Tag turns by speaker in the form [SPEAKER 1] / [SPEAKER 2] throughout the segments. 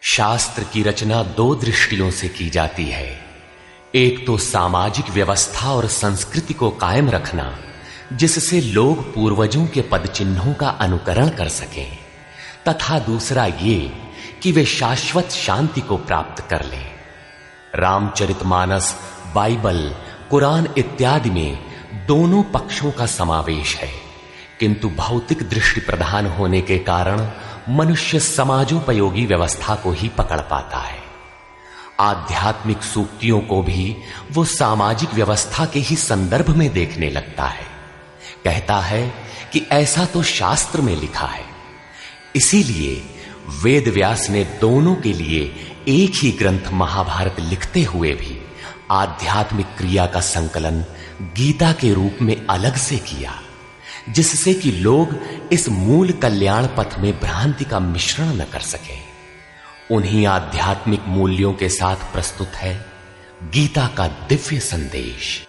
[SPEAKER 1] शास्त्र की रचना दो दृष्टियों से की जाती है। एक तो सामाजिक व्यवस्था और संस्कृति को कायम रखना, जिससे लोग पूर्वजों के पद चिन्हों का अनुकरण कर सकें, तथा दूसरा ये कि वे शाश्वत शांति को प्राप्त कर लें। रामचरितमानस, बाइबल, कुरान इत्यादि में दोनों पक्षों का समावेश है, किंतु भौतिक दृष्टि प्रधान होने के कारण मनुष्य समाजोपयोगी व्यवस्था को ही पकड़ पाता है। आध्यात्मिक सूक्तियों को भी वो सामाजिक व्यवस्था के ही संदर्भ में देखने लगता है। कहता है कि ऐसा तो शास्त्र में लिखा है। इसीलिए वेद व्यास ने दोनों के लिए एक ही ग्रंथ महाभारत लिखते हुए भी आध्यात्मिक क्रिया का संकलन गीता के रूप में अलग से किया, जिससे कि लोग इस मूल कल्याण पथ में भ्रांति का मिश्रण न कर सके। उन्हीं आध्यात्मिक मूल्यों के साथ प्रस्तुत है गीता का दिव्य संदेश।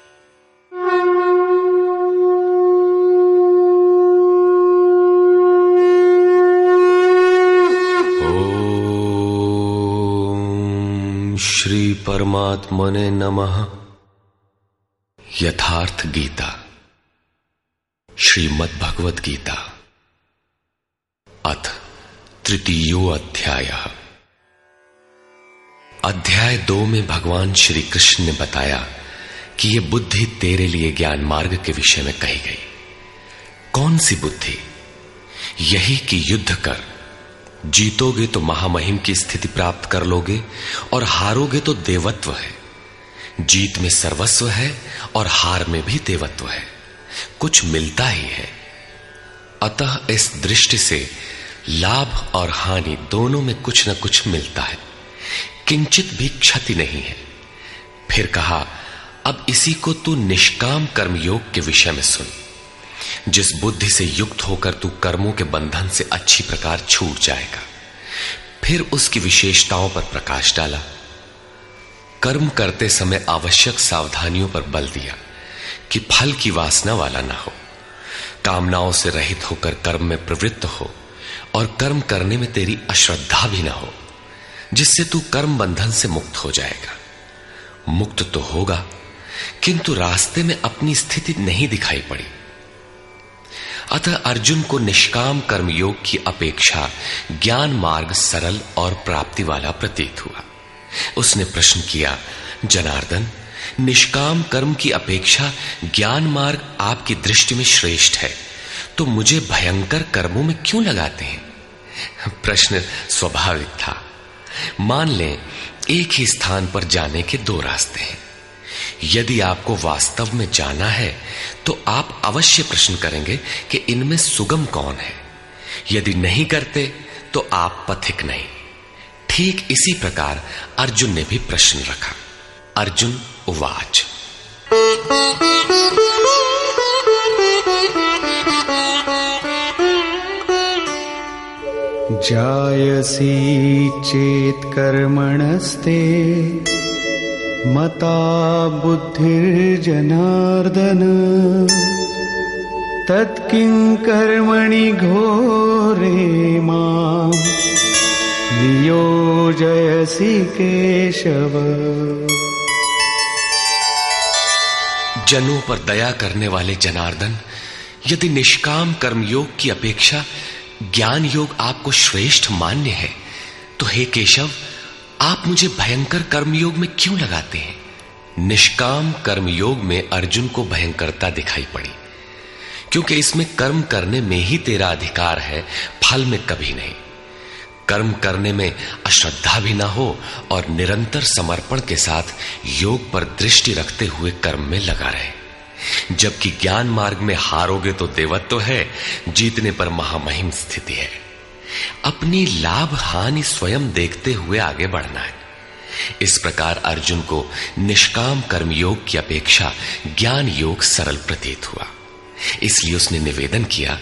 [SPEAKER 1] ओम श्री परमात्मने नमः। यथार्थ गीता, श्रीमद् भगवद गीता, अथ तृतीयो अध्यायः। अध्याय 2 में भगवान श्री कृष्ण ने बताया कि यह बुद्धि तेरे लिए ज्ञान मार्ग के विषय में कही गई। कौन सी बुद्धि? यही कि युद्ध कर, जीतोगे तो महामहिम की स्थिति प्राप्त कर लोगे और हारोगे तो देवत्व है। जीत में सर्वस्व है और हार में भी देवत्व है, कुछ मिलता ही है। अतः इस दृष्टि से लाभ और हानि दोनों में कुछ न कुछ मिलता है, किंचित भी क्षति नहीं है। फिर कहा, अब इसी को तू निष्काम कर्मयोग के विषय में सुन। जिस बुद्धि से युक्त होकर तू कर्मों के बंधन से अच्छी प्रकार छूट जाएगा। फिर उसकी विशेषताओं पर प्रकाश डाला। कर्म करते समय आवश्यक सावधानियों पर बल दिया कि फल की वासना वाला ना हो, कामनाओं से रहित होकर कर्म में प्रवृत्त हो और कर्म करने में तेरी अश्रद्धा भी ना हो, जिससे तू कर्म बंधन से मुक्त हो जाएगा। मुक्त तो होगा, किंतु रास्ते में अपनी स्थिति नहीं दिखाई पड़ी। अतः अर्जुन को निष्काम कर्मयोग की अपेक्षा ज्ञान मार्ग सरल और प्राप्ति वाला प्रतीत हुआ। उसने प्रश्न किया, जनार्दन, निष्काम कर्म की अपेक्षा ज्ञान मार्ग आपकी दृष्टि में श्रेष्ठ है, तो मुझे भयंकर कर्मों में क्यों लगाते हैं? प्रश्न स्वाभाविक था। मान लें एक ही स्थान पर जाने के दो रास्ते हैं। यदि आपको वास्तव में जाना है तो आप अवश्य प्रश्न करेंगे कि इनमें सुगम कौन है। यदि नहीं करते तो आप पथिक नहीं। ठीक इसी प्रकार अर्जुन ने भी प्रश्न रखा। अर्जुन उवाच,
[SPEAKER 2] जायसी चेत कर्मणस्ते मता बुद्धिर्जनार्दन तत्किं कर्मणि घोरे मां नियोजयसि केशव।
[SPEAKER 1] जनों पर दया करने वाले जनार्दन, यदि निष्काम कर्मयोग की अपेक्षा ज्ञान योग आपको श्रेष्ठ मान्य है, तो हे केशव, आप मुझे भयंकर कर्मयोग में क्यों लगाते हैं? निष्काम कर्मयोग में अर्जुन को भयंकरता दिखाई पड़ी, क्योंकि इसमें कर्म करने में ही तेरा अधिकार है, फल में कभी नहीं। कर्म करने में अश्रद्धा भी ना हो और निरंतर समर्पण के साथ योग पर दृष्टि रखते हुए कर्म में लगा रहे। जबकि ज्ञान मार्ग में हारोगे तो देवत्व है, जीतने पर महामहिम स्थिति है। अपनी लाभ हानि स्वयं देखते हुए आगे बढ़ना है। इस प्रकार अर्जुन को निष्काम कर्मयोग की अपेक्षा ज्ञान योग सरल प्रतीत हुआ। इसलिए उसने निवेदन किया,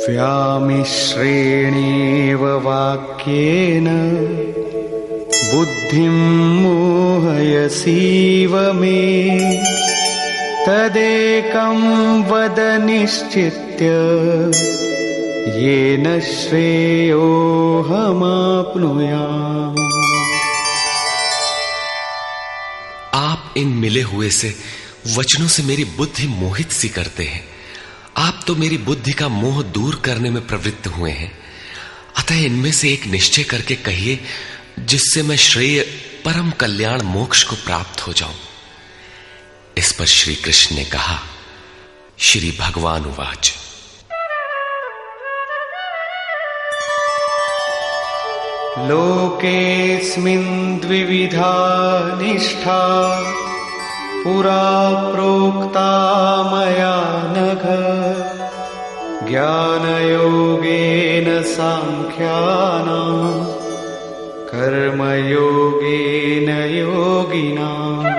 [SPEAKER 2] व्यामिश्रेणेव वाक्येन बुद्धिं मोहयसीव मे तदेकं वद निश्चित्य येन श्रेयोऽहमाप्नुयाम्।
[SPEAKER 1] आप इन मिले हुए से वचनों से मेरी बुद्धि मोहित सी करते हैं। आप तो मेरी बुद्धि का मोह दूर करने में प्रवृत्त हुए हैं। अतः इनमें से एक निश्चय करके कहिए जिससे मैं श्रेय परम कल्याण मोक्ष को प्राप्त हो जाऊं। इस पर श्री कृष्ण ने कहा, श्री भगवान उवाच,
[SPEAKER 2] लोकेऽस्मिन् द्विविधा निष्ठा पुरा प्रोक्ता मया नघ। ज्ञानयोगेन सांख्यानां कर्मयोगेन योगिनाम्।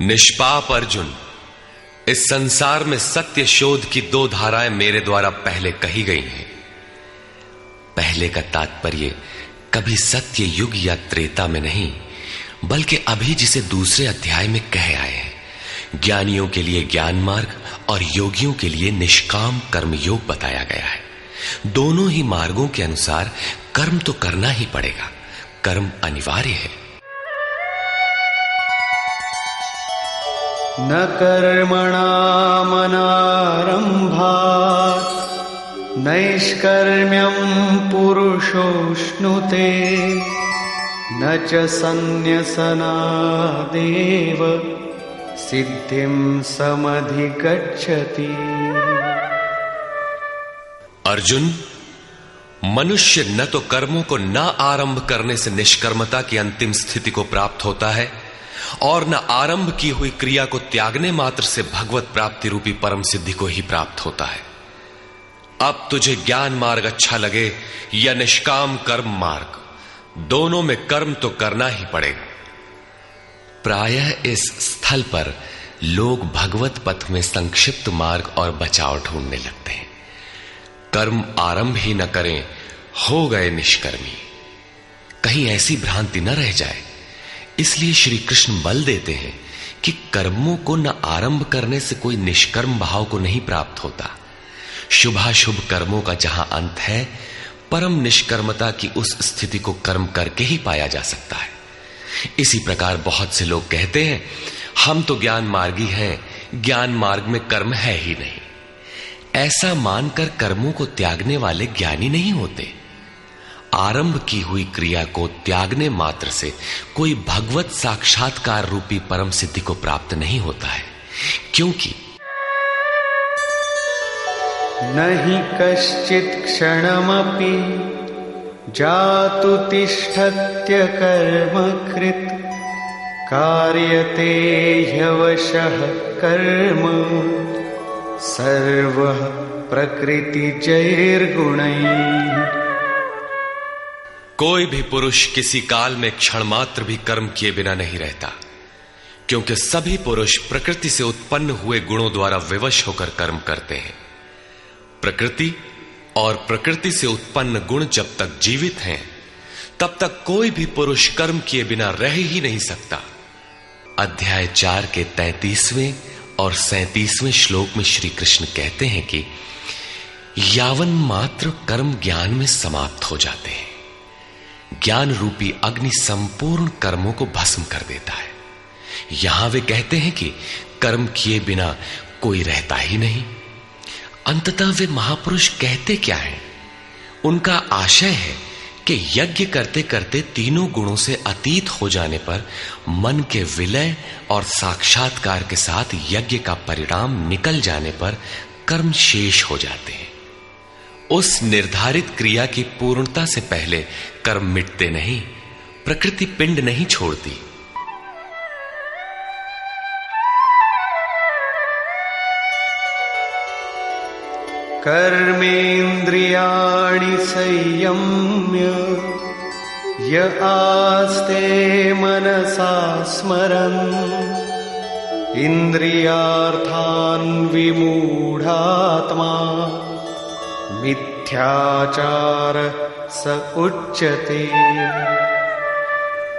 [SPEAKER 1] निष्पाप अर्जुन, इस संसार में सत्य शोध की दो धाराएं मेरे द्वारा पहले कही गई हैं। पहले का तात्पर्य कभी सत्य युग या त्रेता में नहीं, बल्कि अभी जिसे दूसरे अध्याय में कहे आए हैं। ज्ञानियों के लिए ज्ञान मार्ग और योगियों के लिए निष्काम कर्म योग बताया गया है। दोनों ही मार्गों के अनुसार कर्म तो करना ही पड़ेगा, कर्म अनिवार्य है।
[SPEAKER 2] न कर्मणामनारम्भात् नैष्कर्म्यं पुरुषोऽश्नुते न च सन्न्यसनादेव सिद्धिं समधिगच्छति।
[SPEAKER 1] अर्जुन, मनुष्य न तो कर्मों को न आरंभ करने से निष्कर्मता की अंतिम स्थिति को प्राप्त होता है और न आरंभ की हुई क्रिया को त्यागने मात्र से भगवत प्राप्ति रूपी परम सिद्धि को ही प्राप्त होता है। अब तुझे ज्ञान मार्ग अच्छा लगे या निष्काम कर्म मार्ग, दोनों में कर्म तो करना ही पड़ेगा। प्रायः इस स्थल पर लोग भगवत पथ में संक्षिप्त मार्ग और बचाव ढूंढने लगते हैं। कर्म आरंभ ही न करें, हो गए निष्कर्मी। कहीं ऐसी भ्रांति न रह जाए, इसलिए श्री कृष्ण बल देते हैं कि कर्मों को न आरंभ करने से कोई निष्कर्म भाव को नहीं प्राप्त होता। शुभाशुभ कर्मों का जहां अंत है, परम निष्कर्मता की उस स्थिति को कर्म करके ही पाया जा सकता है। इसी प्रकार बहुत से लोग कहते हैं, हम तो ज्ञान मार्गी हैं, ज्ञान मार्ग में कर्म है ही नहीं। ऐसा मानकर कर्मों को त्यागने वाले ज्ञानी नहीं होते। आरंभ की हुई क्रिया को त्यागने मात्र से कोई भगवत साक्षात्कार रूपी परम सिद्धि को प्राप्त नहीं होता है, क्योंकि
[SPEAKER 2] नहि कश्चित् क्षणमपि जातु तिष्ठत्य कर्मकृत् कार्यते ह्यवशः कर्म सर्वः प्रकृतिजैर्गुणैः।
[SPEAKER 1] कोई भी पुरुष किसी काल में क्षण मात्र भी कर्म किए बिना नहीं रहता, क्योंकि सभी पुरुष प्रकृति से उत्पन्न हुए गुणों द्वारा विवश होकर कर्म करते हैं। प्रकृति और प्रकृति से उत्पन्न गुण जब तक जीवित हैं, तब तक कोई भी पुरुष कर्म किए बिना रह ही नहीं सकता। अध्याय 4 के 33वें और 37वें श्लोक में श्री कृष्ण कहते हैं कि यावन मात्र कर्म ज्ञान में समाप्त हो जाते हैं। ज्ञान रूपी अग्नि संपूर्ण कर्मों को भस्म कर देता है। यहां वे कहते हैं कि कर्म किए बिना कोई रहता ही नहीं। अंततः वे महापुरुष कहते क्या हैं? उनका आशय है कि यज्ञ करते करते तीनों गुणों से अतीत हो जाने पर मन के विलय और साक्षात्कार के साथ यज्ञ का परिणाम निकल जाने पर कर्म शेष हो जाते हैं। उस निर्धारित क्रिया की पूर्णता से पहले कर्म मिटते नहीं, प्रकृति पिंड नहीं छोड़ती।
[SPEAKER 2] कर्मेन्द्रियाणि संयम्य य आस्ते मनसा स्मरन् इन्द्रियार्थान् विमूढात्मा मिथ्याचार स उच्यते।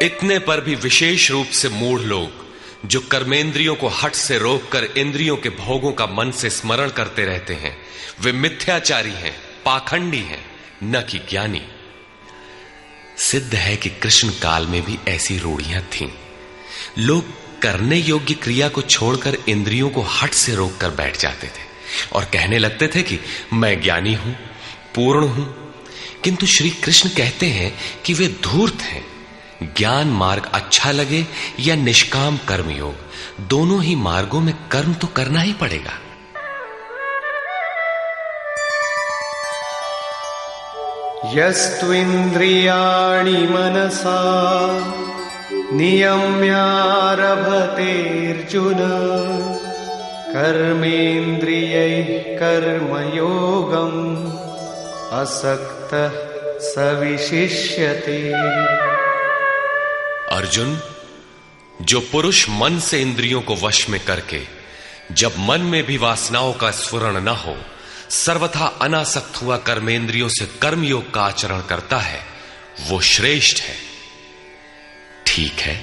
[SPEAKER 1] इतने पर भी विशेष रूप से मूढ़ लोग जो कर्मेंद्रियों को हठ से रोककर इंद्रियों के भोगों का मन से स्मरण करते रहते हैं, वे मिथ्याचारी हैं, पाखंडी हैं, न कि ज्ञानी। सिद्ध है कि कृष्ण काल में भी ऐसी रूढ़ियां थीं। लोग करने योग्य क्रिया को छोड़कर इंद्रियों को हठ से रोककर बैठ जाते थे और कहने लगते थे कि मैं ज्ञानी हूं, पूर्ण हूं। किंतु श्री कृष्ण कहते हैं कि वे धूर्त हैं। ज्ञान मार्ग अच्छा लगे या निष्काम कर्म योग, दोनों ही मार्गों में कर्म तो करना ही पड़ेगा।
[SPEAKER 2] यस्त्विन्द्रियाणि मनसा नियम्यारभतेऽर्जुन कर्मेन्द्रियैः कर्मयोगम् असक्तः स विशिष्यते।
[SPEAKER 1] अर्जुन, जो पुरुष मन से इंद्रियों को वश में करके जब मन में भी वासनाओं का स्फुरण न हो सर्वथा अनासक्त हुआ कर्मेंद्रियों से कर्मयोग का आचरण करता है, वो श्रेष्ठ है। ठीक है,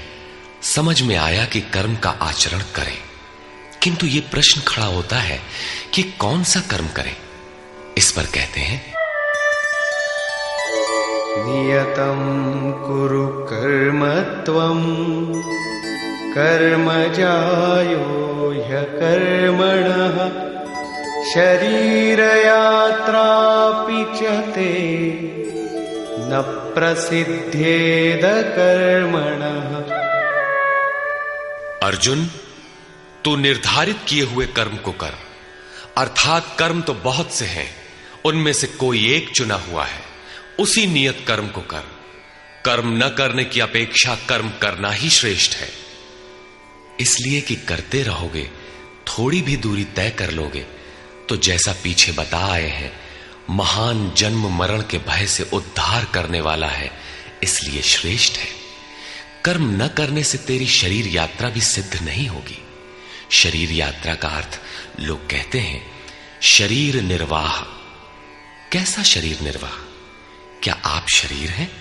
[SPEAKER 1] समझ में आया कि कर्म का आचरण करें, किंतु ये प्रश्न खड़ा होता है कि कौन सा कर्म करें। इस पर कहते हैं,
[SPEAKER 2] नियतं कुरु कर्म त्वं कर्मजायो ह्यकर्मणः शरीरयात्रापि च ते न प्रसिद्धेद कर्मणः।
[SPEAKER 1] अर्जुन, तू निर्धारित किए हुए कर्म को कर, अर्थात कर्म तो बहुत से हैं, उनमें से कोई एक चुना हुआ है, उसी नियत कर्म को कर। कर्म न करने की अपेक्षा कर्म करना ही श्रेष्ठ है। इसलिए कि करते रहोगे, थोड़ी भी दूरी तय कर लोगे तो जैसा पीछे बता आए हैं, महान जन्म मरण के भय से उद्धार करने वाला है, इसलिए श्रेष्ठ है। कर्म न करने से तेरी शरीर यात्रा भी सिद्ध नहीं होगी। शरीर यात्रा का अर्थ लोग कहते हैं शरीर निर्वाह। कैसा शरीर निर्वाह? क्या आप शरीर हैं?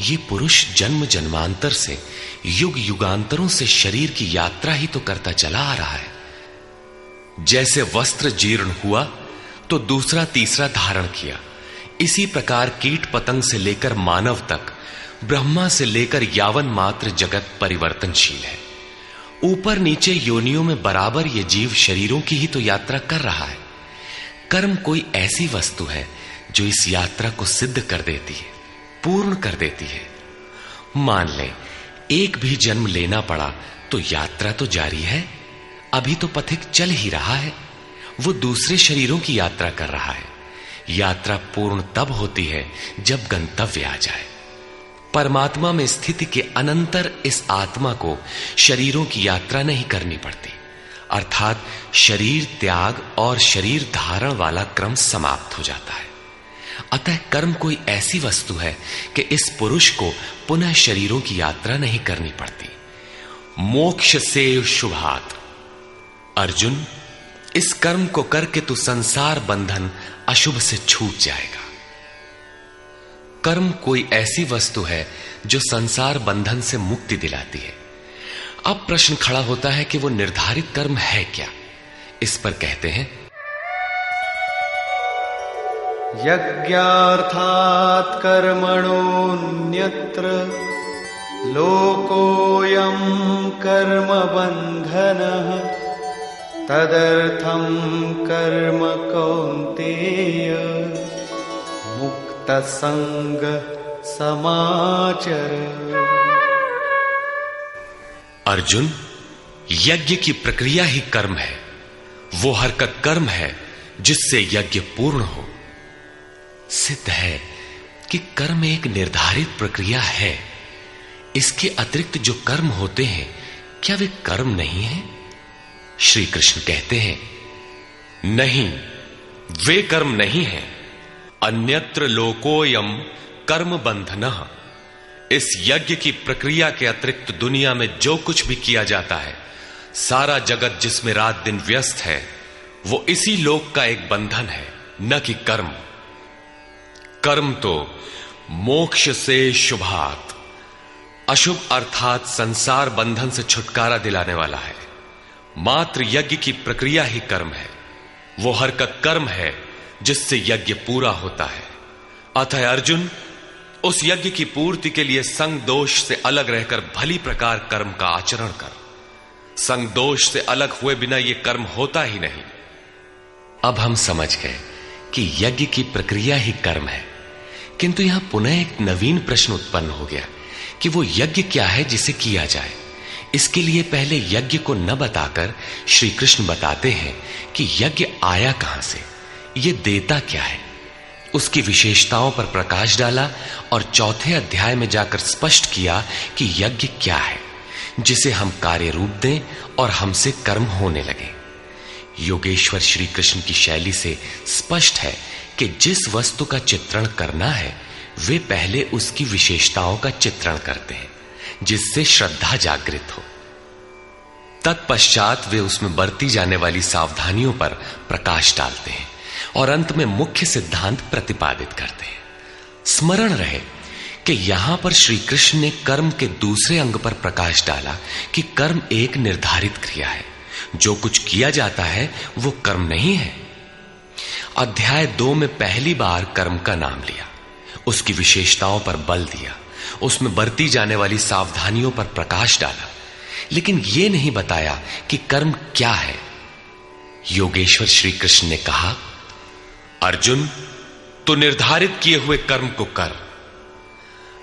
[SPEAKER 1] ये पुरुष जन्म जन्मांतर से, युग युगांतरों से शरीर की यात्रा ही तो करता चला आ रहा है। जैसे वस्त्र जीर्ण हुआ तो दूसरा तीसरा धारण किया, इसी प्रकार कीट पतंग से लेकर मानव तक, ब्रह्मा से लेकर यावन मात्र जगत परिवर्तनशील है। ऊपर नीचे योनियों में बराबर ये जीव शरीरों की ही तो यात्रा कर रहा है। कर्म कोई ऐसी वस्तु है जो इस यात्रा को सिद्ध कर देती है, पूर्ण कर देती है। मान ले एक भी जन्म लेना पड़ा तो यात्रा तो जारी है। अभी तो पथिक चल ही रहा है, वो दूसरे शरीरों की यात्रा कर रहा है। यात्रा पूर्ण तब होती है जब गंतव्य आ जाए। परमात्मा में स्थिति के अनंतर इस आत्मा को शरीरों की यात्रा नहीं करनी पड़ती, अर्थात शरीर त्याग और शरीर धारण वाला क्रम समाप्त हो जाता है। अतः कर्म कोई ऐसी वस्तु है कि इस पुरुष को पुनः शरीरों की यात्रा नहीं करनी पड़ती। मोक्ष से शुभात। अर्जुन, इस कर्म को करके तू संसार बंधन अशुभ से छूट जाएगा। कर्म कोई ऐसी वस्तु है जो संसार बंधन से मुक्ति दिलाती है। अब प्रश्न खड़ा होता है कि वो निर्धारित कर्म है क्या। इस पर कहते हैं,
[SPEAKER 2] यज्ञार्थात् कर्मणोऽन्यत्र लोकोऽयं कर्म बन्धनः तदर्थं कर्म कौन्तेय मुक्तसंग समाचर।
[SPEAKER 1] अर्जुन, यज्ञ की प्रक्रिया ही कर्म है। वो हरकत कर्म है जिससे यज्ञ पूर्ण हो। सिद्ध है कि कर्म एक निर्धारित प्रक्रिया है। इसके अतिरिक्त जो कर्म होते हैं, क्या वे कर्म नहीं है? श्री कृष्ण कहते हैं, नहीं, वे कर्म नहीं है। अन्यत्र लोकोयम कर्म बंधनः। इस यज्ञ की प्रक्रिया के अतिरिक्त दुनिया में जो कुछ भी किया जाता है, सारा जगत जिसमें रात दिन व्यस्त है, वो इसी लोक का एक बंधन है, न कि कर्म। कर्म तो मोक्ष से शुभात। अशुभ अर्थात संसार बंधन से छुटकारा दिलाने वाला है। मात्र यज्ञ की प्रक्रिया ही कर्म है। वो हरकत कर्म है जिससे यज्ञ पूरा होता है। अतः अर्जुन, उस यज्ञ की पूर्ति के लिए संग दोष से अलग रहकर भली प्रकार कर्म का आचरण कर। संग दोष से अलग हुए बिना यह कर्म होता ही नहीं। अब हम समझ गए कि यज्ञ की प्रक्रिया ही कर्म है, किंतु यहां पुनः एक नवीन प्रश्न उत्पन्न हो गया कि वो यज्ञ क्या है जिसे किया जाए। इसके लिए पहले यज्ञ को न बताकर श्री कृष्ण बताते हैं कि यज्ञ आया कहां से, ये देता क्या है। उसकी विशेषताओं पर प्रकाश डाला और चौथे अध्याय में जाकर स्पष्ट किया कि यज्ञ क्या है जिसे हम कार्य रूप दें और हमसे कर्म होने लगे। योगेश्वर श्री कृष्ण की शैली से स्पष्ट है कि जिस वस्तु का चित्रण करना है वे पहले उसकी विशेषताओं का चित्रण करते हैं जिससे श्रद्धा जागृत हो। तत्पश्चात वे उसमें बरती जाने वाली सावधानियों पर प्रकाश डालते हैं और अंत में मुख्य सिद्धांत प्रतिपादित करते हैं। स्मरण रहे कि यहां पर श्री कृष्ण ने कर्म के दूसरे अंग पर प्रकाश डाला कि कर्म एक निर्धारित क्रिया है। जो कुछ किया जाता है वो कर्म नहीं है। अध्याय 2 में पहली बार कर्म का नाम लिया, उसकी विशेषताओं पर बल दिया, उसमें बरती जाने वाली सावधानियों पर प्रकाश डाला, लेकिन यह नहीं बताया कि कर्म क्या है। योगेश्वर श्री कृष्ण ने कहा, अर्जुन, तो निर्धारित किए हुए कर्म को कर।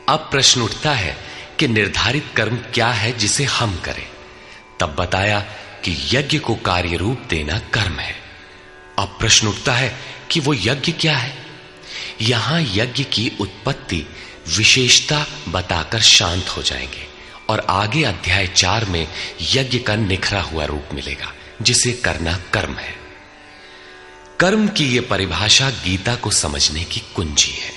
[SPEAKER 1] अब प्रश्न उठता है कि निर्धारित कर्म क्या है जिसे हम करें। तब बताया कि यज्ञ को कार्य रूप देना कर्म है। अब प्रश्न उठता है कि वो यज्ञ क्या है। यहां यज्ञ की उत्पत्ति विशेषता बताकर शांत हो जाएंगे और आगे अध्याय 4 में यज्ञ का निखरा हुआ रूप मिलेगा जिसे करना कर्म है। कर्म की यह परिभाषा गीता को समझने की कुंजी है।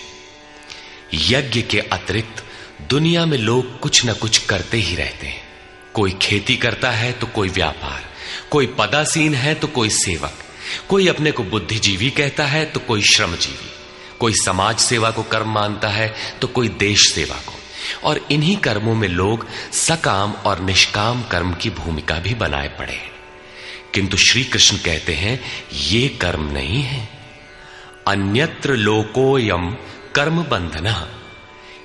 [SPEAKER 1] यज्ञ के अतिरिक्त दुनिया में लोग कुछ न कुछ करते ही रहते हैं। कोई खेती करता है तो कोई व्यापार, कोई पदासीन है तो कोई सेवक, कोई अपने को बुद्धिजीवी कहता है तो कोई श्रमजीवी, कोई समाज सेवा को कर्म मानता है तो कोई देश सेवा को। और इन्हीं कर्मों में लोग सकाम और निष्काम कर्म की भूमिका भी बनाए पड़े हैं। किंतु श्री कृष्ण कहते हैं ये कर्म नहीं है। अन्यत्र लोकोयम कर्म बंधना।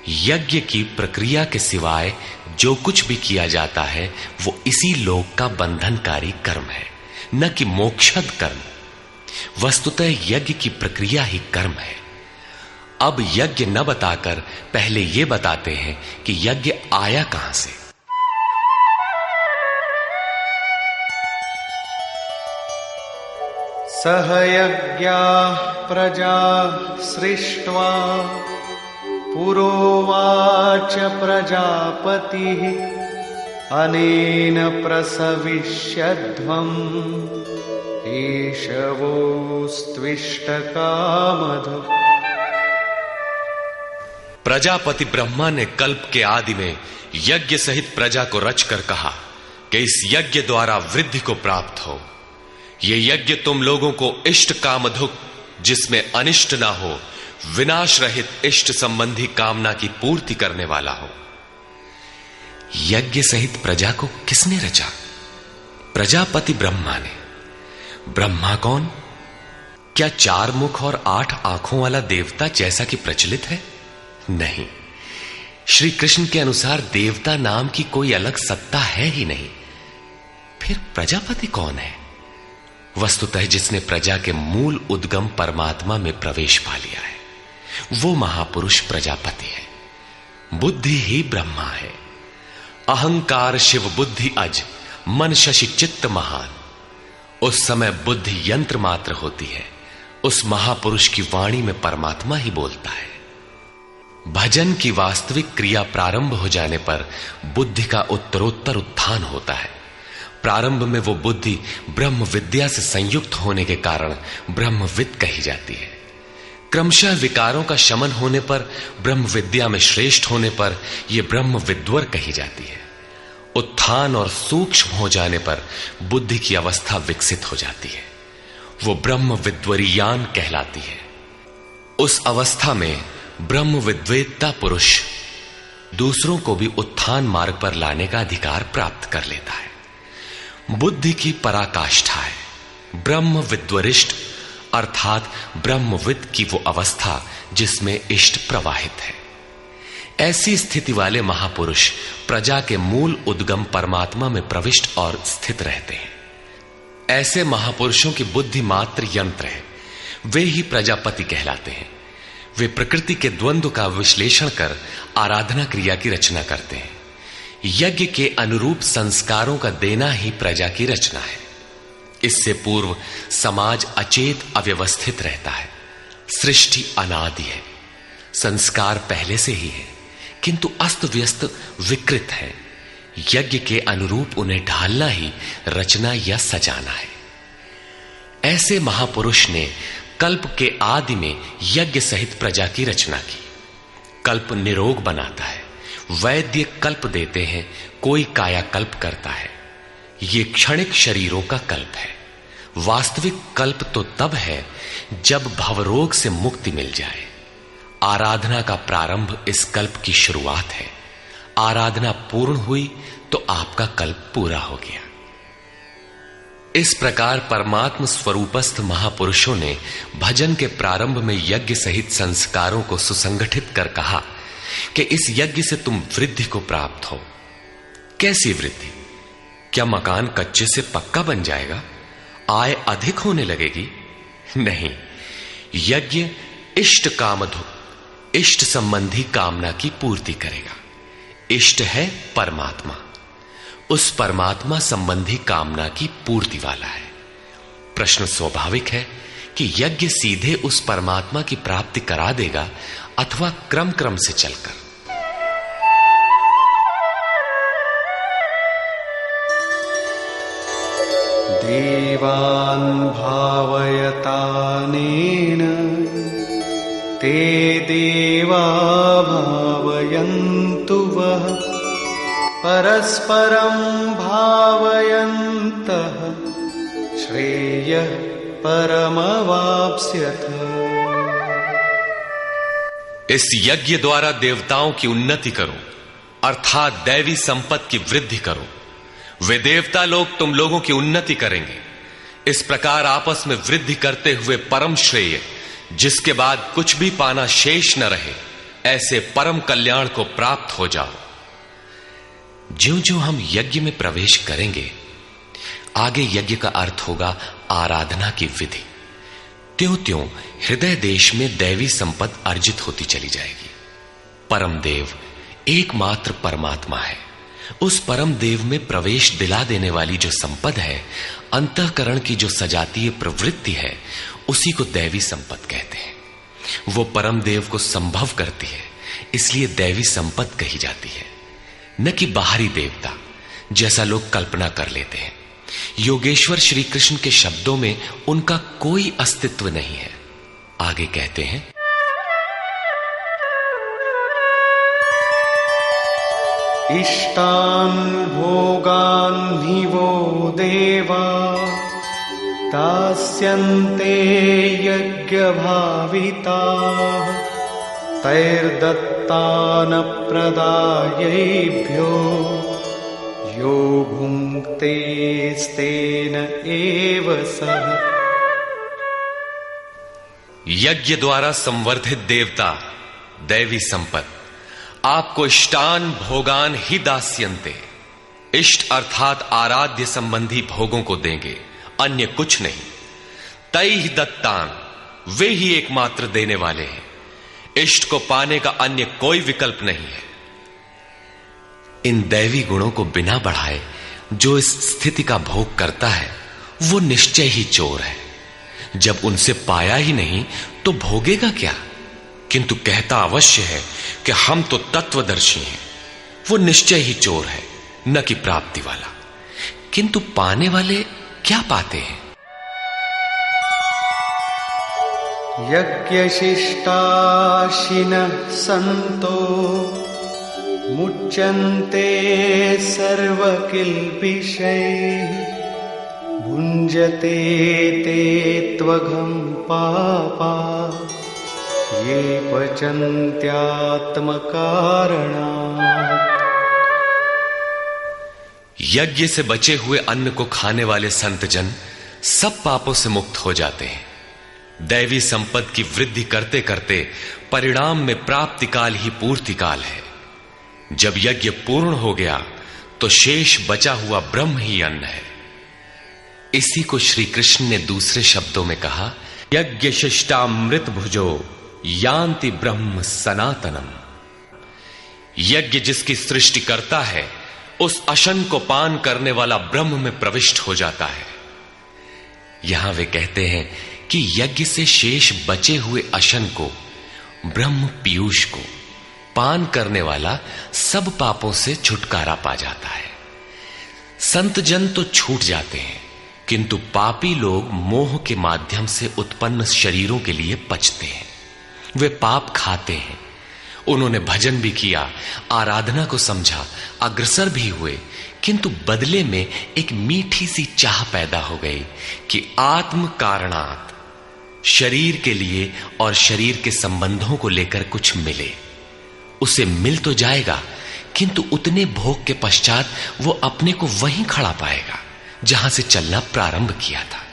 [SPEAKER 1] यज्ञ की प्रक्रिया के सिवाय जो कुछ भी किया जाता है वो इसी लोक का बंधनकारी कर्म है, न कि मोक्षद कर्म। वस्तुतः यज्ञ की प्रक्रिया ही कर्म है। अब यज्ञ न बताकर पहले यह बताते हैं कि यज्ञ आया कहां से।
[SPEAKER 2] सह यज्ञाः प्रजा सृष्ट्वा पुरोवाच प्रजापतिः अनेन प्रसविष्यध्वम् ईशवोस्त्विष्टकामधु।
[SPEAKER 1] प्रजापति ब्रह्मा ने कल्प के आदि में यज्ञ सहित प्रजा को रचकर कहा कि इस यज्ञ द्वारा वृद्धि को प्राप्त हो। यह यज्ञ तुम लोगों को इष्ट कामधुक, जिसमें अनिष्ट ना हो, विनाश रहित इष्ट संबंधी कामना की पूर्ति करने वाला हो। यज्ञ सहित प्रजा को किसने रचा? प्रजापति ब्रह्मा ने। ब्रह्मा कौन? क्या 4 मुख और 8 आंखों वाला देवता जैसा कि प्रचलित है? नहीं। श्री कृष्ण के अनुसार देवता नाम की कोई अलग सत्ता है ही नहीं। फिर प्रजापति कौन है? वस्तुतः जिसने प्रजा के मूल उद्गम परमात्मा में प्रवेश पा लिया है वो महापुरुष प्रजापति है। बुद्धि ही ब्रह्मा है। अहंकार शिव बुद्धि अज, मन शशि चित्त महान। उस समय बुद्धि यंत्र मात्र होती है। उस महापुरुष की वाणी में परमात्मा ही बोलता है। भजन की वास्तविक क्रिया प्रारंभ हो जाने पर बुद्धि का उत्तरोत्तर उत्थान होता है। प्रारंभ में वो बुद्धि ब्रह्म विद्या से संयुक्त होने के कारण ब्रह्मविद कही जाती है। क्रमशः विकारों का शमन होने पर, ब्रह्म विद्या में श्रेष्ठ होने पर यह ब्रह्म विद्वर कही जाती है। उत्थान और सूक्ष्म हो जाने पर बुद्धि की अवस्था विकसित हो जाती है। वो ब्रह्म विद्वरीयान कहलाती है। उस अवस्था में ब्रह्म विद्वेत्ता पुरुष दूसरों को भी उत्थान मार्ग पर लाने का अधिकार प्राप्त कर लेता है। बुद्धि की पराकाष्ठा है ब्रह्म विद्वरिष्ट, अर्थात ब्रह्मविद की वो अवस्था जिसमें इष्ट प्रवाहित है। ऐसी स्थिति वाले महापुरुष प्रजा के मूल उद्गम परमात्मा में प्रविष्ट और स्थित रहते हैं। ऐसे महापुरुषों की बुद्धि मात्र यंत्र है, वे ही प्रजापति कहलाते हैं। वे प्रकृति के द्वंद्व का विश्लेषण कर आराधना क्रिया की रचना करते हैं। यज्ञ के अनुरूप संस्कारों का देना ही प्रजा की रचना है। इससे पूर्व समाज अचेत अव्यवस्थित रहता है। सृष्टि अनादि है, संस्कार पहले से ही है, किंतु अस्त व्यस्त विकृत है। यज्ञ के अनुरूप उन्हें ढालना ही रचना या सजाना है। ऐसे महापुरुष ने कल्प के आदि में यज्ञ सहित प्रजा की रचना की। कल्प निरोग बनाता है, वैद्य कल्प देते हैं, कोई कायाकल्प करता है। ये क्षणिक शरीरों का कल्प है। वास्तविक कल्प तो तब है जब भवरोग से मुक्ति मिल जाए। आराधना का प्रारंभ इस कल्प की शुरुआत है। आराधना पूर्ण हुई तो आपका कल्प पूरा हो गया। इस प्रकार परमात्म स्वरूपस्थ महापुरुषों ने भजन के प्रारंभ में यज्ञ सहित संस्कारों को सुसंगठित कर कहा कि इस यज्ञ से तुम वृद्धि को प्राप्त हो। कैसी वृद्धि? क्या मकान कच्चे से पक्का बन जाएगा? आय अधिक होने लगेगी? नहीं, यज्ञ इष्ट कामधु, इष्ट संबंधी कामना की पूर्ति करेगा। इष्ट है परमात्मा, उस परमात्मा संबंधी कामना की पूर्ति वाला है। प्रश्न स्वाभाविक है कि यज्ञ सीधे उस परमात्मा की प्राप्ति करा देगा अथवा क्रम क्रम से चलकर।
[SPEAKER 2] देवान् भावयतानेन ते देवा भावयन्तु वः परस्परं भावयन्तः श्रेयः परमवाप्स्यथ।
[SPEAKER 1] इस यज्ञ द्वारा देवताओं की उन्नति करो, अर्थात दैवी संपत्ति की वृद्धि करो। वे देवता लोग तुम लोगों की उन्नति करेंगे। इस प्रकार आपस में वृद्धि करते हुए परम श्रेय, जिसके बाद कुछ भी पाना शेष न रहे, ऐसे परम कल्याण को प्राप्त हो जाओ। ज्यों ज्यों हम यज्ञ में प्रवेश करेंगे, आगे यज्ञ का अर्थ होगा आराधना की विधि। त्यों त्यों हृदय देश में दैवी संपत्ति अर्जित होती चली जाएगी। परम देव एकमात्र परमात्मा है। उस परम देव में प्रवेश दिला देने वाली जो संपद है, अंतःकरण की जो सजातीय प्रवृत्ति है, उसी को दैवी संपत्ति कहते हैं। वो परम देव को संभव करती है, इसलिए दैवी संपत्ति कही जाती है, न कि बाहरी देवता जैसा लोग कल्पना कर लेते हैं। योगेश्वर श्री कृष्ण के शब्दों में उनका कोई अस्तित्व नहीं है। आगे कहते हैं,
[SPEAKER 2] इष्टान् भोगान् हि वो देवा दास्यन्ते यज्ञभाविताः तैर्दत्तान् प्रदायैभ्यो यो भुङ्क्तेस्तेन एव सः।
[SPEAKER 1] यज्ञ द्वारा संवर्धित देवता दैवी संपत्ति आपको इष्टान भोगान ही दास्यन्ते, इष्ट अर्थात आराध्य संबंधी भोगों को देंगे, अन्य कुछ नहीं। तैहि दत्तान, वे ही एकमात्र देने वाले हैं। इष्ट को पाने का अन्य कोई विकल्प नहीं है। इन दैवी गुणों को बिना बढ़ाए जो इस स्थिति का भोग करता है, वो निश्चय ही चोर है। जब उनसे पाया ही नहीं तो भोगेगा क्या? किंतु कहता अवश्य है कि हम तो तत्वदर्शी हैं। वो निश्चय ही चोर है, न कि प्राप्ति वाला। किंतु पाने वाले क्या पाते हैं?
[SPEAKER 2] यज्ञशिष्टाशिनः सन्तो मुच्यन्ते सर्वकिल्बिषैः भुञ्जते ते त्वघं पापा ये पचन्त्यात्मकारणात्।
[SPEAKER 1] यज्ञ से बचे हुए अन्न को खाने वाले संतजन सब पापों से मुक्त हो जाते हैं। दैवी संपत्ति की वृद्धि करते करते परिणाम में प्राप्ति काल ही पूर्ति काल है। जब यज्ञ पूर्ण हो गया तो शेष बचा हुआ ब्रह्म ही अन्न है। इसी को श्री कृष्ण ने दूसरे शब्दों में कहा, यज्ञ शिष्टामृत भुजो यान्ति ब्रह्म सनातनम। यज्ञ जिसकी सृष्टि करता है उस अशन को पान करने वाला ब्रह्म में प्रविष्ट हो जाता है। यहां वे कहते हैं कि यज्ञ से शेष बचे हुए अशन को, ब्रह्म पीयूष को पान करने वाला सब पापों से छुटकारा पा जाता है। संत जन तो छूट जाते हैं, किंतु पापी लोग मोह के माध्यम से उत्पन्न शरीरों के लिए पचते हैं। वे पाप खाते हैं। उन्होंने भजन भी किया, आराधना को समझा, अग्रसर भी हुए, किंतु बदले में एक मीठी सी चाह पैदा हो गई कि आत्म कारणात् शरीर के लिए और शरीर के संबंधों को लेकर कुछ मिले। उसे मिल तो जाएगा, किंतु उतने भोग के पश्चात वो अपने को वहीं खड़ा पाएगा जहां से चलना प्रारंभ किया था।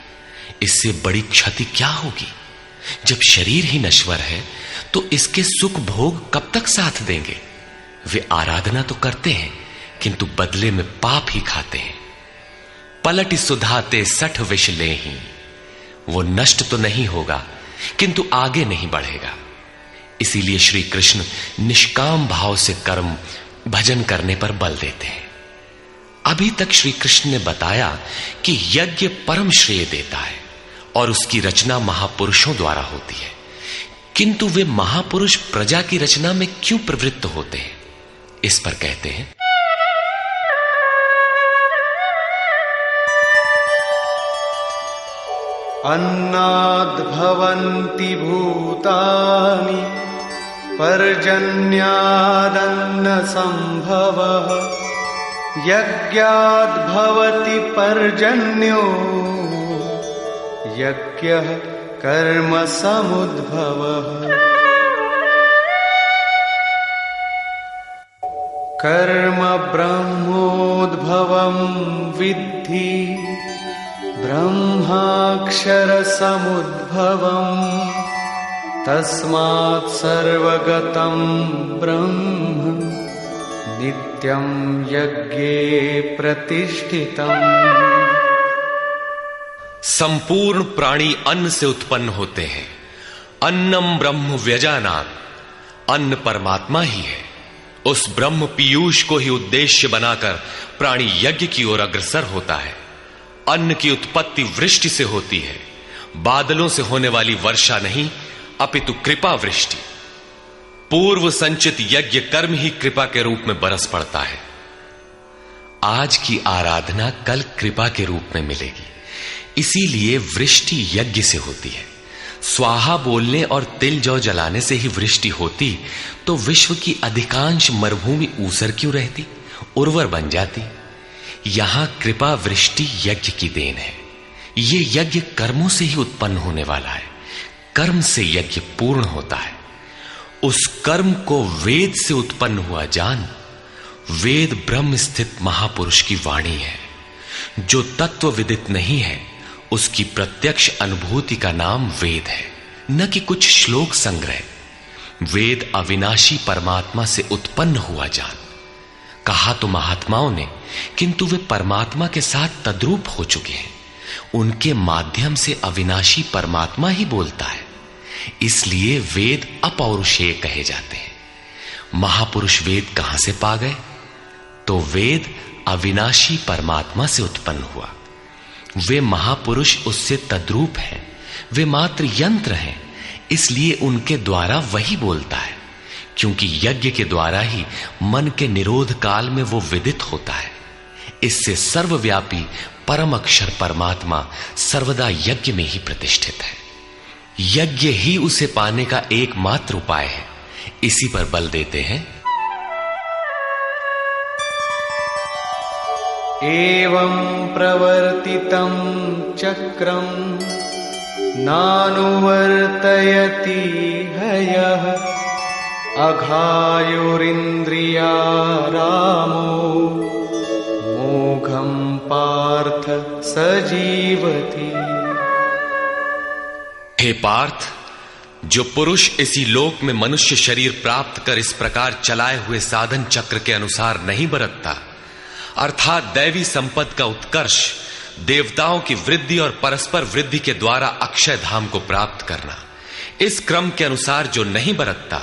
[SPEAKER 1] इससे बड़ी क्षति क्या होगी? जब शरीर ही नश्वर है तो इसके सुख भोग कब तक साथ देंगे? वे आराधना तो करते हैं, किंतु बदले में पाप ही खाते हैं। पलट सुधाते 60 विष ले ही। वो नष्ट तो नहीं होगा, किंतु आगे नहीं बढ़ेगा। इसीलिए श्री कृष्ण निष्काम भाव से कर्म भजन करने पर बल देते हैं। अभी तक श्री कृष्ण ने बताया कि यज्ञ परम श्रेय देता है और उसकी रचना महापुरुषों द्वारा होती है, किंतु वे महापुरुष प्रजा की रचना में क्यों प्रवृत्त होते हैं? इस पर कहते हैं,
[SPEAKER 2] अन्नाद्भवन्ति भूतानि पर्जन्यादन्न संभवः यज्ञाद्भवति पर्जन्यो यज्ञः कर्म समुद्भवः। कर्म ब्रह्मोद्भवं विद्धि ब्रह्माक्षर समुद्भवम् तस्मात् सर्वगतं ब्रह्म नित्यं यज्ञे प्रतिष्ठितम्।
[SPEAKER 1] संपूर्ण प्राणी अन्न से उत्पन्न होते हैं। अन्नम ब्रह्म व्यजानात्। अन्न परमात्मा ही है। उस ब्रह्म पीयूष को ही उद्देश्य बनाकर प्राणी यज्ञ की ओर अग्रसर होता है। अन्न की उत्पत्ति वृष्टि से होती है। बादलों से होने वाली वर्षा नहीं, अपितु कृपा वृष्टि। पूर्व संचित यज्ञ कर्म ही कृपा के रूप में बरस पड़ता है। आज की आराधना कल कृपा के रूप में मिलेगी। इसीलिए वृष्टि यज्ञ से होती है। स्वाहा बोलने और तिल जौ जलाने से ही वृष्टि होती तो विश्व की अधिकांश मरुभूमि ऊसर क्यों रहती, उर्वर बन जाती। यहां कृपा वृष्टि यज्ञ की देन है। ये यज्ञ कर्मों से ही उत्पन्न होने वाला है। कर्म से यज्ञ पूर्ण होता है। उस कर्म को वेद से उत्पन्न हुआ जान। वेद ब्रह्म स्थित महापुरुष की वाणी है। जो तत्व विदित नहीं है उसकी प्रत्यक्ष अनुभूति का नाम वेद है, न कि कुछ श्लोक संग्रह। वेद अविनाशी परमात्मा से उत्पन्न हुआ जान। कहा तो महात्माओं ने, किंतु वे परमात्मा के साथ तद्रूप हो चुके हैं। उनके माध्यम से अविनाशी परमात्मा ही बोलता है। इसलिए वेद अपौरुषेय कहे जाते हैं। महापुरुष वेद कहां से पा गए? तो वेद अविनाशी परमात्मा से उत्पन्न हुआ। वे महापुरुष उससे तद्रूप हैं। वे मात्र यंत्र हैं, इसलिए उनके द्वारा वही बोलता है, क्योंकि यज्ञ के द्वारा ही मन के निरोध काल में वो विदित होता है। इससे सर्वव्यापी परम अक्षर परमात्मा सर्वदा यज्ञ में ही प्रतिष्ठित है। यज्ञ ही उसे पाने का एकमात्र उपाय है। इसी पर बल देते हैं, एवं
[SPEAKER 2] प्रवर्तितं चक्रं नानुवर्तयति हयः अघायुरिन्द्रियारामो मोघं पार्थ स जीवति।
[SPEAKER 1] हे पार्थ, जो पुरुष इसी लोक में मनुष्य शरीर प्राप्त कर इस प्रकार चलाए हुए साधन चक्र के अनुसार नहीं बरतता, अर्थात दैवी संपत्ति का उत्कर्ष, देवताओं की वृद्धि और परस्पर वृद्धि के द्वारा अक्षय धाम को प्राप्त करना, इस क्रम के अनुसार जो नहीं बरतता,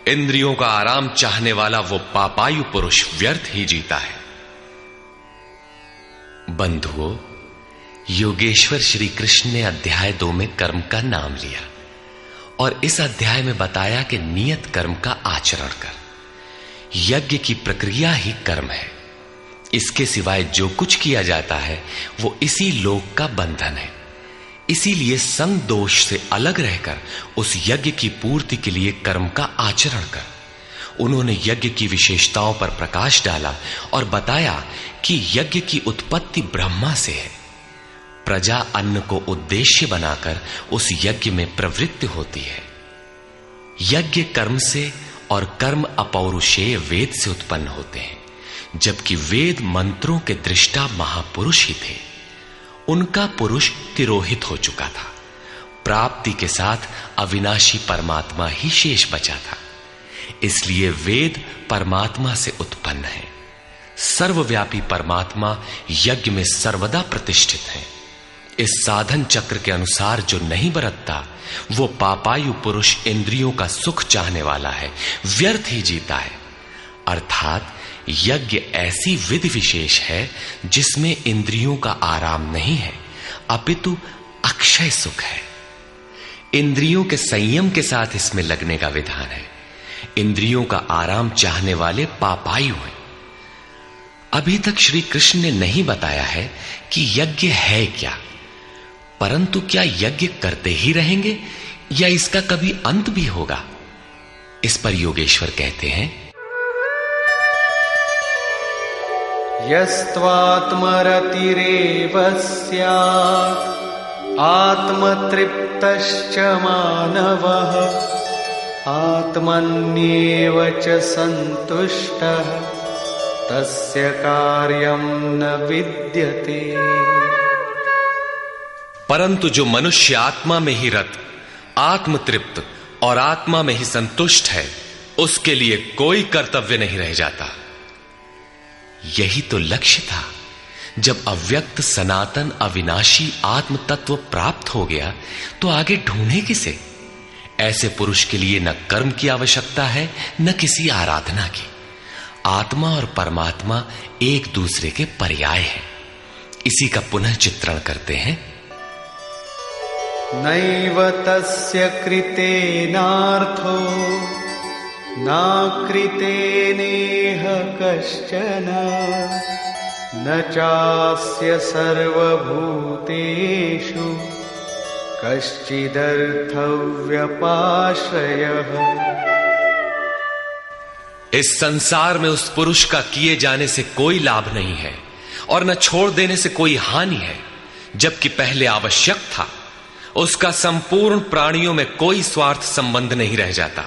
[SPEAKER 1] इंद्रियों का आराम चाहने वाला वो पापायु पुरुष व्यर्थ ही जीता है। बंधुओं, योगेश्वर श्री कृष्ण ने अध्याय 2 में कर्म का नाम लिया और इस अध्याय में बताया कि नियत कर्म का आचरण कर। यज्ञ की प्रक्रिया ही कर्म है। इसके सिवाय जो कुछ किया जाता है वो इसी लोक का बंधन है। इसीलिए संग दोष से अलग रहकर उस यज्ञ की पूर्ति के लिए कर्म का आचरण कर। उन्होंने यज्ञ की विशेषताओं पर प्रकाश डाला और बताया कि यज्ञ की उत्पत्ति ब्रह्मा से है। प्रजा अन्न को उद्देश्य बनाकर उस यज्ञ में प्रवृत्त होती है। यज्ञ कर्म से और कर्म अपौरुषेय वेद से उत्पन्न होते हैं, जबकि वेद मंत्रों के दृष्टा महापुरुष ही थे। उनका पुरुष तिरोहित हो चुका था। प्राप्ति के साथ अविनाशी परमात्मा ही शेष बचा था। इसलिए वेद परमात्मा से उत्पन्न है। सर्वव्यापी परमात्मा यज्ञ में सर्वदा प्रतिष्ठित है। इस साधन चक्र के अनुसार जो नहीं बरतता, वो पापायु पुरुष इंद्रियों का सुख चाहने वाला है, व्यर्थ ही जीता है। अर्थात यज्ञ ऐसी विधि विशेष है जिसमें इंद्रियों का आराम नहीं है, अपितु अक्षय सुख है। इंद्रियों के संयम के साथ इसमें लगने का विधान है। इंद्रियों का आराम चाहने वाले पापायु हैं। अभी तक श्री कृष्ण ने नहीं बताया है कि यज्ञ है क्या, परंतु क्या यज्ञ करते ही रहेंगे या इसका कभी अंत भी होगा? इस पर योगेश्वर कहते हैं,
[SPEAKER 2] यस्त्वात्मरतिरेव स्यात् आत्मतृप्तश्च मानवः आत्मन्येव च सन्तुष्टः तस्य कार्यं न विद्यते।
[SPEAKER 1] परंतु जो मनुष्य आत्मा में ही रत, आत्मतृप्त और आत्मा में ही संतुष्ट है, उसके लिए कोई कर्तव्य नहीं रह जाता। यही तो लक्ष्य था। जब अव्यक्त सनातन अविनाशी आत्म तत्व प्राप्त हो गया तो आगे ढूंढे किसे? ऐसे पुरुष के लिए न कर्म की आवश्यकता है, न किसी आराधना की। आत्मा और परमात्मा एक दूसरे के पर्याय हैं। इसी का पुनः चित्रण करते हैं।
[SPEAKER 2] नैव तस्य कृतेनार्थो नाकृतेनेह कश्चन न चास्य सर्वभूतेषु कश्चिदर्थव्यपाश्रयः।
[SPEAKER 1] इस संसार में उस पुरुष का किए जाने से कोई लाभ नहीं है और न छोड़ देने से कोई हानि है, जबकि पहले आवश्यक था। उसका संपूर्ण प्राणियों में कोई स्वार्थ संबंध नहीं रह जाता।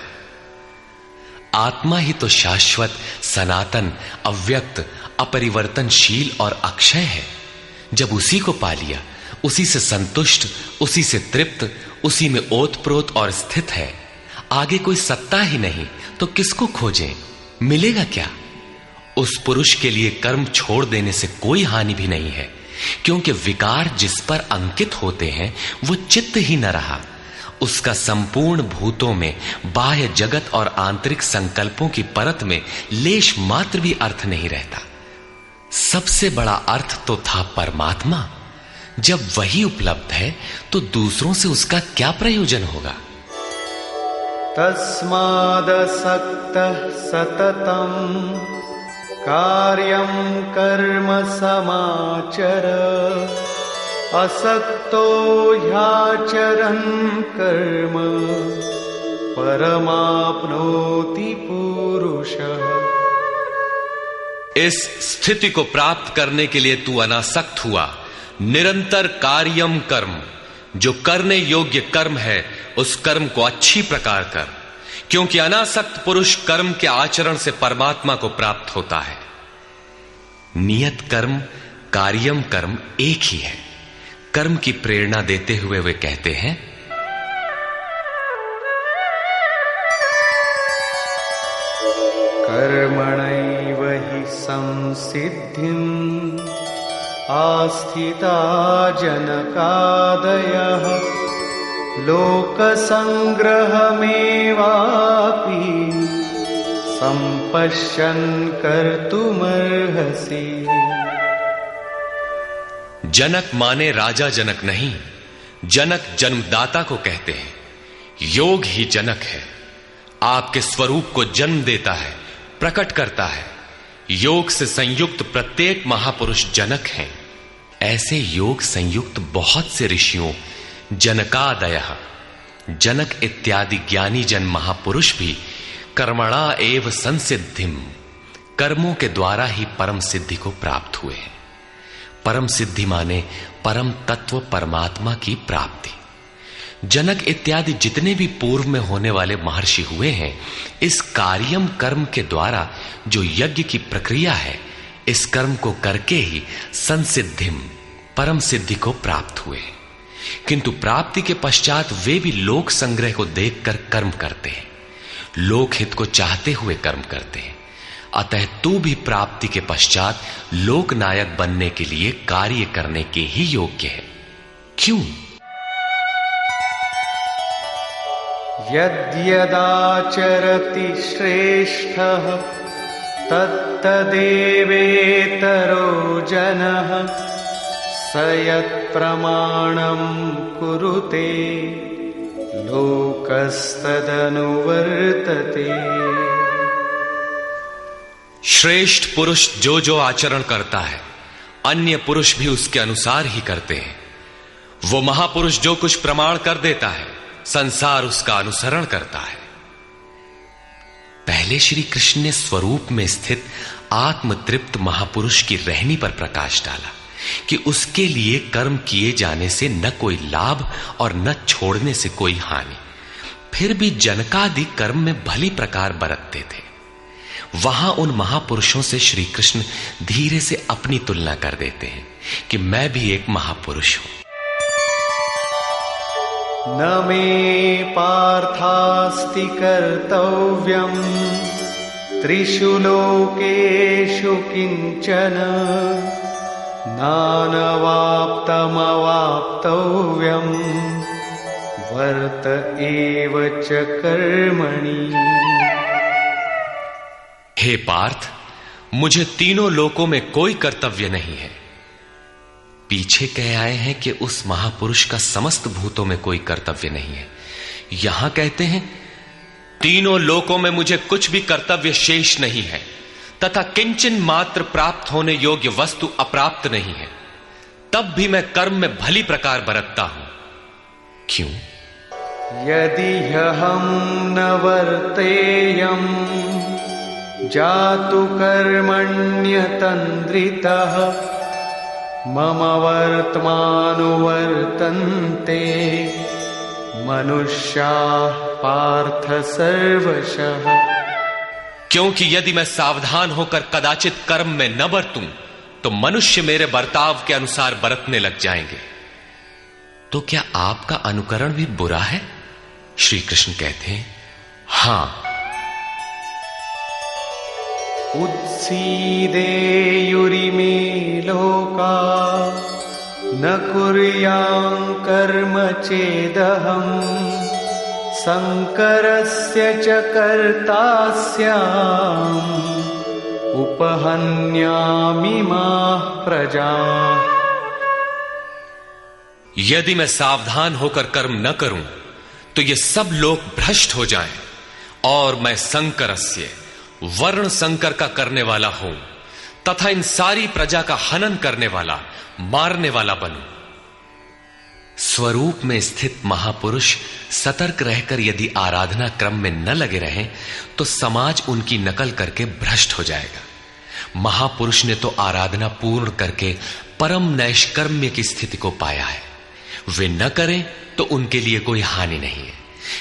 [SPEAKER 1] आत्मा ही तो शाश्वत, सनातन, अव्यक्त, अपरिवर्तनशील और अक्षय है। जब उसी को पा लिया, उसी से संतुष्ट, उसी से तृप्त, उसी में ओतप्रोत और स्थित है, आगे कोई सत्ता ही नहीं तो किसको खोजें? मिलेगा क्या? उस पुरुष के लिए कर्म छोड़ देने से कोई हानि भी नहीं है, क्योंकि विकार जिस पर अंकित होते हैं वो चित्त ही न रहा। उसका संपूर्ण भूतों में बाह्य जगत और आंतरिक संकल्पों की परत में लेश मात्र भी अर्थ नहीं रहता। सबसे बड़ा अर्थ तो था परमात्मा। जब वही उपलब्ध है तो दूसरों से उसका क्या प्रयोजन होगा?
[SPEAKER 2] तस्मादसक्तः सततं कार्यं कर्म समाचर असक्तो ह्याचरन् कर्म परमाप्नोति पुरुषः।
[SPEAKER 1] इस स्थिति को प्राप्त करने के लिए तू अनासक्त हुआ। निरंतर कार्यम कर्म, जो करने योग्य कर्म है उस कर्म को अच्छी प्रकार कर, क्योंकि अनासक्त पुरुष कर्म के आचरण से परमात्मा को प्राप्त होता है। नियत कर्म कार्यम कर्म एक ही है। कर्म की प्रेरणा देते हुए वे कहते हैं,
[SPEAKER 2] कर्मणैव हि संसिद्धिम् आस्थिता जनकादयः लोकसंग्रहमेवापि संपश्यन् कर्तुमर्हसि।
[SPEAKER 1] जनक माने राजा जनक नहीं, जनक जन्मदाता को कहते हैं। योग ही जनक है, आपके स्वरूप को जन्म देता है, प्रकट करता है। योग से संयुक्त प्रत्येक महापुरुष जनक हैं। ऐसे योग संयुक्त बहुत से ऋषियों जनकादयः जनक इत्यादि ज्ञानी जन महापुरुष भी कर्मणा एव संसिद्धिम कर्मों के द्वारा ही परम सिद्धि को प्राप्त हुए हैं। परम सिद्धि माने परम तत्व परमात्मा की प्राप्ति। जनक इत्यादि जितने भी पूर्व में होने वाले महर्षि हुए हैं, इस कार्यम कर्म के द्वारा जो यज्ञ की प्रक्रिया है, इस कर्म को करके ही संसिद्धिम परम सिद्धि को प्राप्त हुए। किंतु प्राप्ति के पश्चात वे भी लोक संग्रह को देखकर कर्म करते हैं, लोकहित को चाहते हुए कर्म करते हैं। अतः तू भी प्राप्ति के पश्चात लोकनायक बनने के लिए कार्य करने के ही योग्य है। क्यों?
[SPEAKER 2] यद्यदाचरति श्रेष्ठः तत्तदेवेतरो जनः स यत्प्रमाणं कुरुते लोकस्तदनुवर्तते।
[SPEAKER 1] श्रेष्ठ पुरुष जो जो आचरण करता है, अन्य पुरुष भी उसके अनुसार ही करते हैं। वो महापुरुष जो कुछ प्रमाण कर देता है, संसार उसका अनुसरण करता है। पहले श्री कृष्ण ने स्वरूप में स्थित आत्मतृप्त महापुरुष की रहनी पर प्रकाश डाला कि उसके लिए कर्म किए जाने से न कोई लाभ और न छोड़ने से कोई हानि। फिर भी जनकादि कर्म में भली प्रकार बरतते थे। वहां उन महापुरुषों से श्री कृष्ण धीरे से अपनी तुलना कर देते हैं कि मैं भी एक महापुरुष हूं।
[SPEAKER 2] न मे पार्थास्ति कर्तव्यम् त्रिषु लोकेषु किंचन नानवाप्तमवाप्तव्यम् वर्त एव च कर्मणि।
[SPEAKER 1] हे पार्थ, मुझे तीनों लोकों में कोई कर्तव्य नहीं है। पीछे कह आए हैं कि उस महापुरुष का समस्त भूतों में कोई कर्तव्य नहीं है। यहां कहते हैं तीनों लोकों में मुझे कुछ भी कर्तव्य शेष नहीं है, तथा किंचन मात्र प्राप्त होने योग्य वस्तु अप्राप्त नहीं है। तब भी मैं कर्म में भली प्रकार बरतता हूं। क्यों?
[SPEAKER 2] यदि हम न वर्तेयम् जातु कर्मण्यतन्द्रितः मम वर्तमानुवर्तन्ते मनुष्याः पार्थ सर्वशः।
[SPEAKER 1] क्योंकि यदि मैं सावधान होकर कदाचित कर्म में न बरतूं तो मनुष्य मेरे बर्ताव के अनुसार बरतने लग जाएंगे। तो क्या आपका अनुकरण भी बुरा है? श्री कृष्ण कहते हैं हां।
[SPEAKER 2] उत्सीदेयुरिमे लोका न कुर्यां कर्म चेदहम् संकरस्य च कर्ता स्याम् उपहन्यामिमाः प्रजाः।
[SPEAKER 1] यदि मैं सावधान होकर कर्म न करूं तो ये सब लोग भ्रष्ट हो जाएं और मैं संकरस्य वर्ण संकर का करने वाला हूं तथा इन सारी प्रजा का हनन करने वाला, मारने वाला बनूं। स्वरूप में स्थित महापुरुष सतर्क रहकर यदि आराधना क्रम में न लगे रहें तो समाज उनकी नकल करके भ्रष्ट हो जाएगा। महापुरुष ने तो आराधना पूर्ण करके परम नैष्कर्म्य की स्थिति को पाया है, वे न करें तो उनके लिए कोई हानि नहीं है।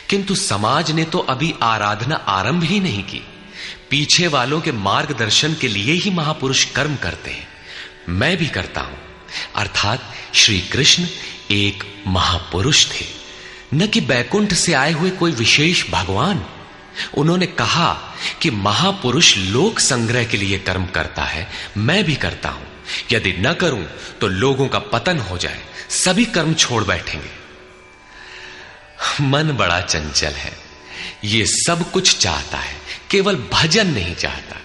[SPEAKER 1] किंतु समाज ने तो अभी आराधना आरंभ ही नहीं की। पीछे वालों के मार्गदर्शन के लिए ही महापुरुष कर्म करते हैं। मैं भी करता हूं। अर्थात श्री कृष्ण एक महापुरुष थे, न कि बैकुंठ से आए हुए कोई विशेष भगवान। उन्होंने कहा कि महापुरुष लोक संग्रह के लिए कर्म करता है, मैं भी करता हूं। यदि न करूं तो लोगों का पतन हो जाए, सभी कर्म छोड़ बैठेंगे। मन बड़ा चंचल है, ये सब कुछ चाहता है, केवल भजन नहीं चाहता।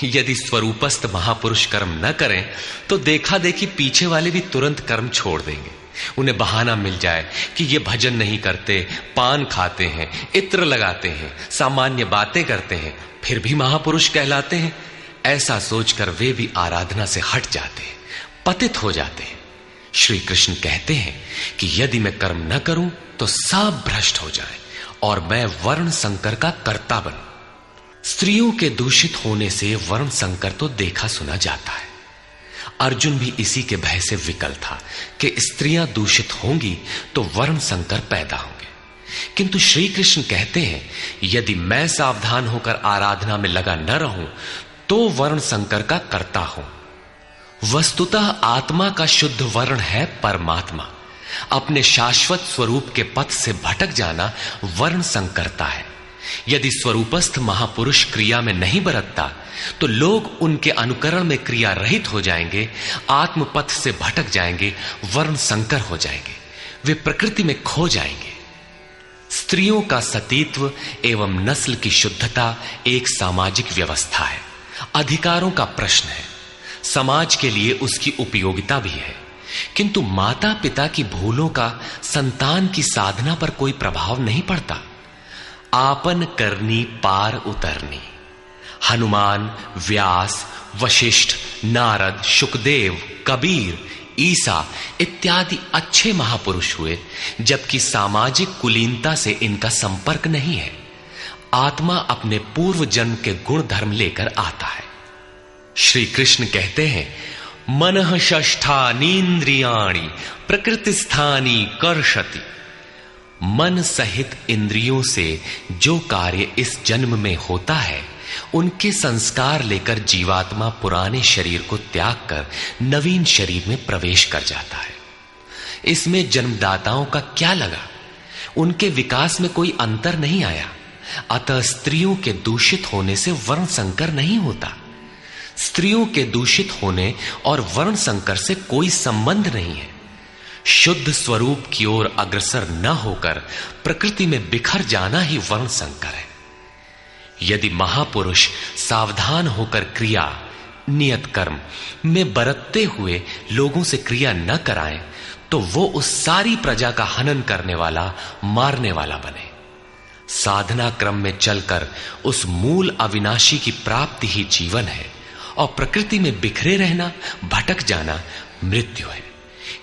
[SPEAKER 1] यदि स्वरूपस्थ महापुरुष कर्म न करें तो देखा देखी पीछे वाले भी तुरंत कर्म छोड़ देंगे। उन्हें बहाना मिल जाए कि ये भजन नहीं करते, पान खाते हैं, इत्र लगाते हैं, सामान्य बातें करते हैं, फिर भी महापुरुष कहलाते हैं। ऐसा सोचकर वे भी आराधना से हट जाते हैं, पतित हो जाते हैं। श्री कृष्ण कहते हैं कि यदि मैं कर्म न करूं तो सब भ्रष्ट हो जाए और मैं वर्ण संकर का कर्ता बनूं। स्त्रियों के दूषित होने से वर्ण संकर तो देखा सुना जाता है। अर्जुन भी इसी के भय से विकल था कि स्त्रियां दूषित होंगी तो वर्ण संकर पैदा होंगे। किंतु श्री कृष्ण कहते हैं यदि मैं सावधान होकर आराधना में लगा न रहूं तो वर्ण संकर का कर्ता हूं। वस्तुतः आत्मा का शुद्ध वर्ण है परमात्मा। अपने शाश्वत स्वरूप के पथ से भटक जाना वर्ण संकरता है। यदि स्वरूपस्थ महापुरुष क्रिया में नहीं बरतता तो लोग उनके अनुकरण में क्रिया रहित हो जाएंगे, आत्म पथ से भटक जाएंगे, वर्ण संकर हो जाएंगे, वे प्रकृति में खो जाएंगे। स्त्रियों का सतीत्व एवं नस्ल की शुद्धता एक सामाजिक व्यवस्था है, अधिकारों का प्रश्न है, समाज के लिए उसकी उपयोगिता भी है। किंतु माता पिता की भूलों का संतान की साधना पर कोई प्रभाव नहीं पड़ता। आपन करनी पार उतरनी। हनुमान, व्यास, वशिष्ठ, नारद, शुकदेव, कबीर, ईसा इत्यादि अच्छे महापुरुष हुए, जबकि सामाजिक कुलीनता से इनका संपर्क नहीं है। आत्मा अपने पूर्व जन्म के गुण धर्म लेकर आता है। श्री कृष्ण कहते हैं मनः षष्ठानीन्द्रियाणि प्रकृतिस्थानी कर्षति। मन सहित इंद्रियों से जो कार्य इस जन्म में होता है उनके संस्कार लेकर जीवात्मा पुराने शरीर को त्याग कर नवीन शरीर में प्रवेश कर जाता है। इसमें जन्मदाताओं का क्या लगा? उनके विकास में कोई अंतर नहीं आया। अतः स्त्रियों के दूषित होने से वर्ण संकर नहीं होता। स्त्रियों के दूषित होने और वर्ण संकर से कोई संबंध नहीं है। शुद्ध स्वरूप की ओर अग्रसर न होकर प्रकृति में बिखर जाना ही वर्ण संकर है। यदि महापुरुष सावधान होकर क्रिया, नियत कर्म में बरतते हुए लोगों से क्रिया न कराएं तो वो उस सारी प्रजा का हनन करने वाला, मारने वाला बने। साधना क्रम में चलकर उस मूल अविनाशी की प्राप्ति ही जीवन है और प्रकृति में बिखरे रहना, भटक जाना मृत्यु है।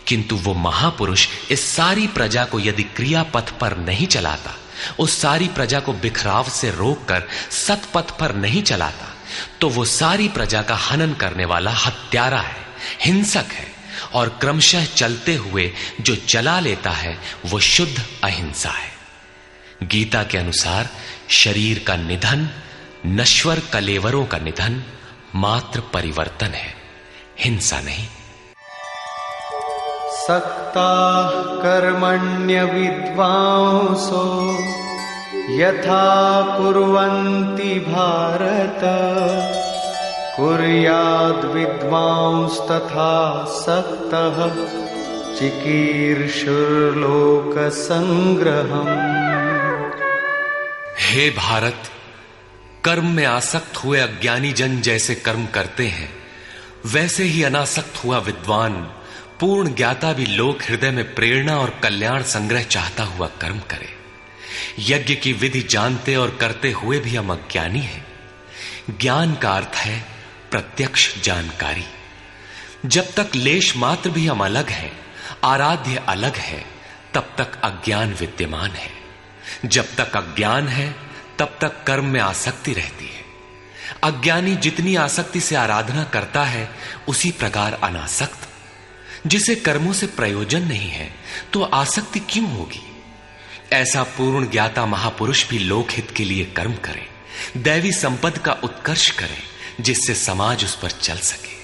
[SPEAKER 1] किंतु वो महापुरुष इस सारी प्रजा को यदि क्रिया पथ पर नहीं चलाता, उस सारी प्रजा को बिखराव से रोककर सतपथ पर नहीं चलाता, तो वो सारी प्रजा का हनन करने वाला हत्यारा है, हिंसक है। और क्रमशः चलते हुए जो चला लेता है वो शुद्ध अहिंसा है। गीता के अनुसार शरीर का निधन, नश्वर कलेवरों का निधन मात्र परिवर्तन है, हिंसा नहीं।
[SPEAKER 2] सक्ता कर्मण्य विद्वांसो यथा कुर्वन्ति भारत कुर्याद् विद्वांस तथा सक्तः चिकीर्षुर्लोक संग्रहम्।
[SPEAKER 1] हे भारत, कर्म में आसक्त हुए अज्ञानी जन जैसे कर्म करते हैं, वैसे ही अनासक्त हुआ विद्वान पूर्ण ज्ञाता भी लोक हृदय में प्रेरणा और कल्याण संग्रह चाहता हुआ कर्म करे। यज्ञ की विधि जानते और करते हुए भी हम अज्ञानी हैं। ज्ञान का अर्थ है प्रत्यक्ष जानकारी। जब तक लेश मात्र भी हम अलग हैं, आराध्य अलग है, तब तक अज्ञान विद्यमान है। जब तक अज्ञान है तब तक कर्म में आसक्ति रहती है। अज्ञानी जितनी आसक्ति से आराधना करता है उसी प्रकार अनासक्त। जिसे कर्मों से प्रयोजन नहीं है तो आसक्ति क्यों होगी? ऐसा पूर्ण ज्ञाता महापुरुष भी लोकहित के लिए कर्म करे, दैवी संपद का उत्कर्ष करे, जिससे समाज उस पर चल सके।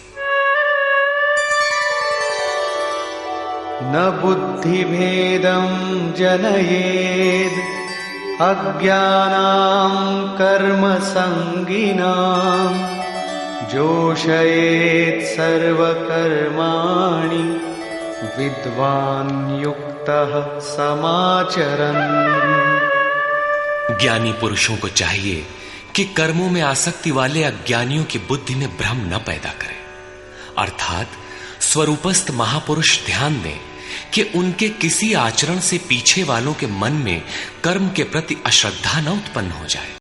[SPEAKER 2] न बुद्धिभेदं जनयेद् अज्ञानां कर्मसंगिनां जोषयेत् सर्वकर्माणि विद्वान् युक्तः समाचरन्।
[SPEAKER 1] ज्ञानी पुरुषों को चाहिए कि कर्मों में आसक्ति वाले अज्ञानियों की बुद्धि में भ्रम न पैदा करें, अर्थात स्वरूपस्थ महापुरुष ध्यान दें कि उनके किसी आचरण से पीछे वालों के मन में कर्म के प्रति अश्रद्धा न उत्पन्न हो जाए।